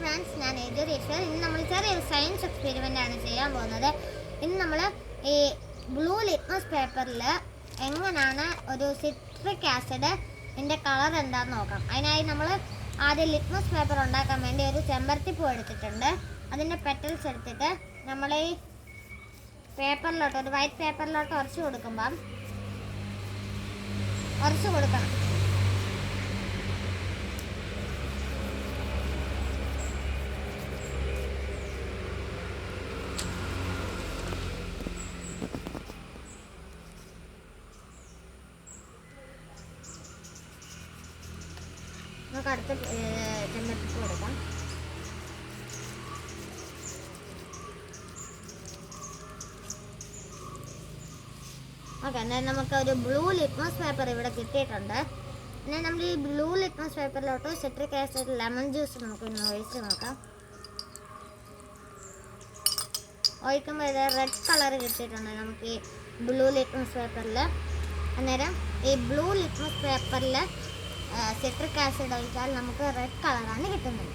Friends, ഞാൻ age. ഇന്ന് നമ്മൾ ചെറിയൊരു സയൻസ് എക്സ്പെരിമെൻ്റ് ആണ് ചെയ്യാൻ പോകുന്നത്. ഇന്ന് നമ്മൾ ഈ ബ്ലൂ ലിറ്റ്മസ് പേപ്പറിൽ എങ്ങനെയാണ് ഒരു സിട്രിക് ആസിഡിൻ്റെ കളർ എന്താണെന്ന് നോക്കാം. അതിനായി നമ്മൾ ആദ്യം ലിറ്റ്മസ് പേപ്പർ ഉണ്ടാക്കാൻ വേണ്ടി ഒരു ചെമ്പരത്തിപ്പൂ എടുത്തിട്ടുണ്ട്. അതിൻ്റെ പെറ്റൽസ് എടുത്തിട്ട് നമ്മൾ ഈ പേപ്പറിലോട്ട്, ഒരു വൈറ്റ് പേപ്പറിലോട്ട് ഉരച്ച് കൊടുക്കണം. നമുക്ക് അടുത്ത ചെമ്പരത്തിപ്പൂ കൊടുക്കാം. ഓക്കെ, എന്നാൽ നമുക്ക് ഒരു ബ്ലൂ ലിറ്റ്മസ് പേപ്പർ ഇവിടെ കിട്ടിയിട്ടുണ്ട്. പിന്നെ നമ്മൾ ഈ ബ്ലൂ ലിറ്റ്മസ് പേപ്പറിലോട്ട് സിട്രിക് ആസിഡ് ലെമൺ ജ്യൂസ് നമുക്ക് ഇന്ന് ഒഴിച്ച് നോക്കാം. ഒഴിക്കുമ്പോൾ ഇത് റെഡ് കളർ കിട്ടിയിട്ടുണ്ട് നമുക്ക് ഈ ബ്ലൂ ലിറ്റ്മസ് പേപ്പറിൽ. അന്നേരം ഈ ബ്ലൂ ലിറ്റ്മസ് പേപ്പറിൽ സിട്രിക് ആസിഡ് ഒഴിച്ചാൽ നമുക്ക് റെഡ് കളറാണ് കിട്ടുന്നത്.